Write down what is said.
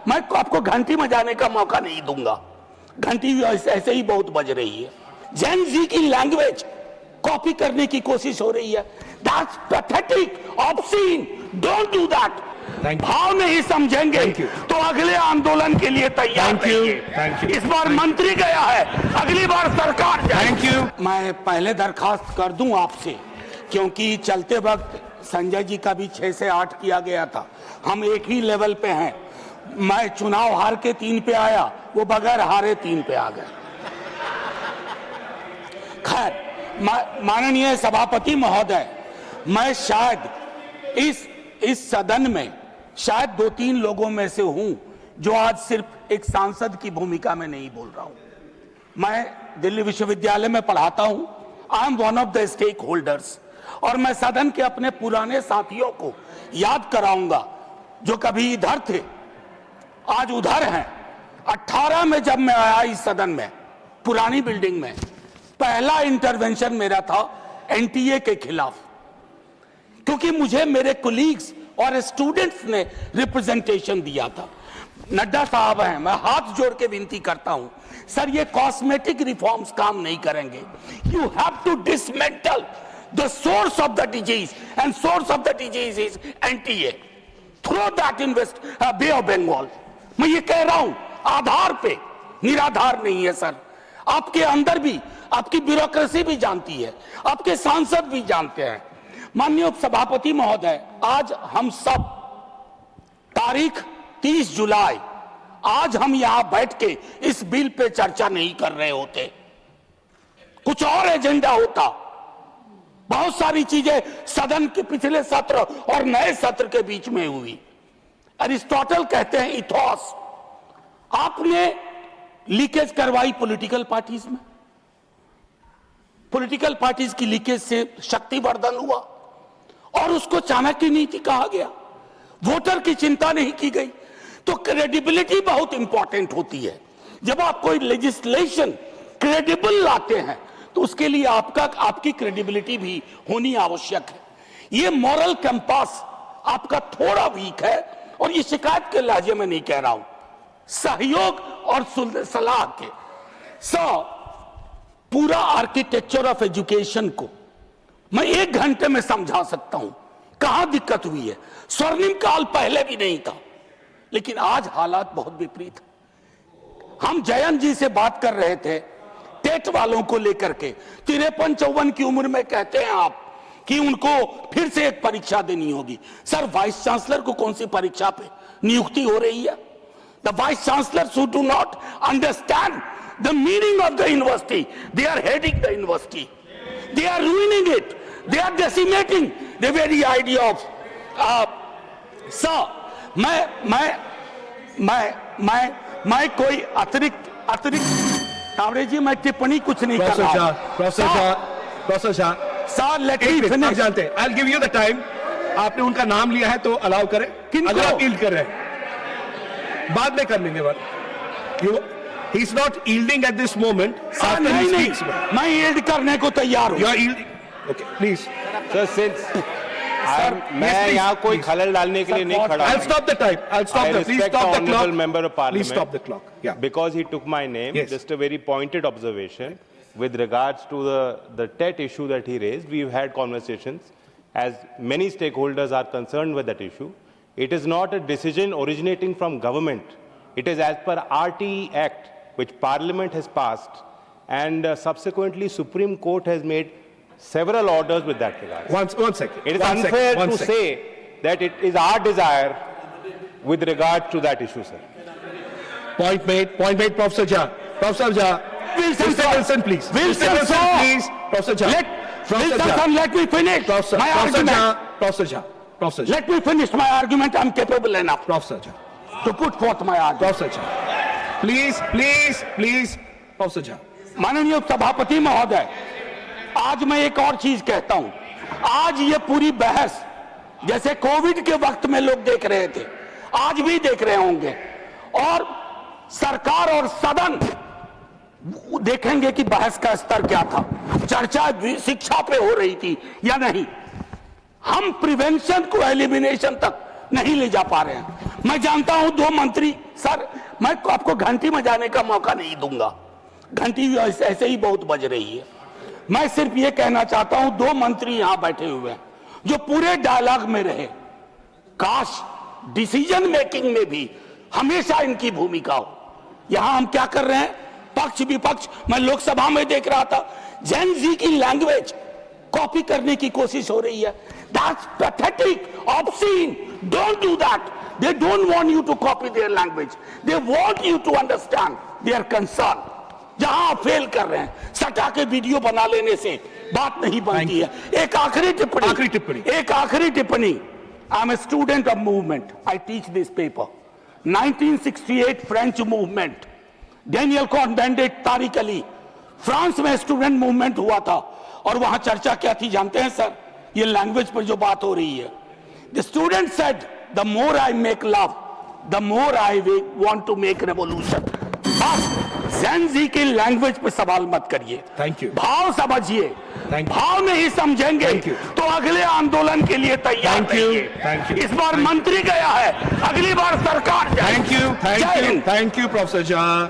मैं आपको घंटी बजाने का मौका नहीं दूंगा, घंटी ऐसे ही बहुत बज रही है। जेन जी की लैंग्वेज कॉपी करने की कोशिश हो रही है। That's pathetic, obscene, don't do that. भाव नहीं समझेंगे तो अगले आंदोलन के लिए तैयार रहिए। इस बार मंत्री गया है, अगली बार सरकार जाए। मैं पहले दरखास्त कर दूं आपसे, क्योंकि चलते वक्त संजय जी का भी 6 से 8 किया गया था, हम एक ही लेवल पे हैं। मैं चुनाव हार के 3 पे आया, वो बगैर हारे 3 पे आ गए। खैर, माननीय सभापति महोदय, मैं शायद इस सदन में शायद 2-3 लोगों में से हूं जो आज सिर्फ एक सांसद की भूमिका में नहीं बोल रहा हूं। मैं दिल्ली विश्वविद्यालय में पढ़ाता हूं, I am one of the stakeholders, और मैं सदन के अपने पुराने साथियों को याद कराऊंगा जो कभी इधर थे आज उधर हैं। 18 में जब मैं आया इस सदन में, पुरानी बिल्डिंग में, पहला इंटरवेंशन मेरा था एनटीए के खिलाफ, क्योंकि मुझे मेरे कोलीग्स और स्टूडेंट्स ने रिप्रेजेंटेशन दिया था। नड्डा साहब हैं, मैं हाथ जोड़ के विनती करता हूं, सर ये कॉस्मेटिक रिफॉर्म्स काम नहीं करेंगे। You have to dismantle the source of the disease, and source of the disease is NTA. Throw that in west Bay of Bengal. मैं ये कह रहा हूं, आधार पे, निराधार नहीं है सर। आपके अंदर भी आपकी ब्यूरोक्रेसी भी जानती है, आपके सांसद भी जानते हैं। माननीय सभापति महोदय, आज हम सब तारीख 30 जुलाई, आज हम यहां बैठ के इस बिल पे चर्चा नहीं कर रहे होते, कुछ और एजेंडा होता। बहुत सारी चीजें सदन के पिछले सत्र और नए सत्र के बीच में हुई। अरिस्टोटल कहते हैं इथोस। आपने लीकेज करवाई पॉलिटिकल पार्टीज में, पॉलिटिकल पार्टीज की लीकेज से शक्तिवर्धन हुआ और उसको चाणक्य नीति कहा गया। वोटर की चिंता नहीं की गई। तो क्रेडिबिलिटी बहुत इंपॉर्टेंट होती है। जब आप कोई लेजिस्लेशन क्रेडिबल लाते हैं तो उसके लिए आपकी क्रेडिबिलिटी भी होनी आवश्यक है। ये मॉरल कंपास आपका थोड़ा वीक है, और ये शिकायत के लहजे में नहीं कह रहा हूं, सहयोग और सलाह के। पूरा आर्किटेक्चर ऑफ एजुकेशन को मैं 1 घंटे में समझा सकता हूं कहां दिक्कत हुई है। स्वर्णिम काल पहले भी नहीं था, लेकिन आज हालात बहुत विपरीत है। हम जयंत जी से बात कर रहे थे टेट वालों को लेकर के। 53-54 की उम्र में कहते हैं आप कि उनको फिर से एक परीक्षा देनी होगी। सर, वाइस चांसलर को कौन सी परीक्षा पे नियुक्ति हो रही है? The vice chancellor who do not understand the meaning of the university, they are heading the university, they are ruining it, they are decimating the very idea of sir, मैं कोई अतिरिक्त कावड़े जी, मैं टिप्पणी कुछ नहीं कर रहा हूं। Professor Shah, sir let me finish. जानते हैं, I'll give you the time। आपने उनका नाम लिया है तो अलाउ करें। अगर आप यील्ड कर रहे हैं बाद में कर लेंगे बात। He is not yielding at this moment. नहीं, मैं यील्ड करने को तैयार हूं। You are yielding. Okay, please. Sir, since मैं यहाँ कोई खलल डालने के लिए नहीं खड़ा। I'll stop the time. I'll stop the. Please stop the clock. Member of Parliament. Please stop the clock. Yeah. Because he took my name. Yes. Just a very pointed observation with regards to the TET issue that he raised. We've had conversations, as many stakeholders are concerned with that issue. It is not a decision originating from government. It is as per RTE Act, which Parliament has passed, and subsequently Supreme Court has made several orders with that regard. One second. It is unfair to say that it is our desire with regard to that issue, sir. Point made, Professor Jha. Professor Jha. Wilson, please. Wilson, please. Professor Jha. Let me finish my argument. Professor Jha. Let me finish my argument. I'm capable enough Professor Jha. to put forth my argument. Professor Jha. Please. Professor Jha. माननीय सभापति महोदय, आज मैं एक और चीज कहता हूं। आज ये पूरी बहस जैसे कोविड के वक्त में लोग देख रहे थे, आज भी देख रहे होंगे, और सरकार और सदन देखेंगे कि बहस का स्तर क्या था, चर्चा शिक्षा पे हो रही थी या नहीं। हम प्रिवेंशन को एलिमिनेशन तक नहीं ले जा पा रहे हैं। मैं जानता हूं दो मंत्री, सर मैं आपको घंटी बजाने का मौका नहीं दूंगा, घंटी ऐसे ही बहुत बज रही है। मैं सिर्फ ये कहना चाहता हूं दो मंत्री यहां बैठे हुए हैं जो पूरे डायलॉग में रहे, काश डिसीजन मेकिंग में भी हमेशा इनकी भूमिका हो। यहां हम क्या कर रहे हैं, पक्ष विपक्ष, मैं लोकसभा में देख रहा था जेन जी की लैंग्वेज कॉपी करने की कोशिश हो रही है। That's pathetic, obscene, don't do that. They don't want you to copy their language, they want you to understand their concern. जहां आप फेल कर रहे हैं, सटा के वीडियो बना लेने से बात नहीं बनती है। एक आखिरी टिप्पणी, I am a student of movement, I teach this paper. 1968 French movement, Daniel Cohn Bendit, Tariq Ali, France में स्टूडेंट मूवमेंट हुआ था और वहां चर्चा क्या थी जानते हैं सर? ये लैंग्वेज पर जो बात हो रही है, the student said the more I make love the more I want to make revolution. बस जेन जी की लैंग्वेज पे सवाल मत करिए, थैंक यू, भाव समझिए, Thank you. भाव नहीं समझेंगे तो अगले आंदोलन के लिए तैयार रहिए। Thank you. इस बार मंत्री गया है, अगली बार सरकार जाएगी। Thank you, professor Jha.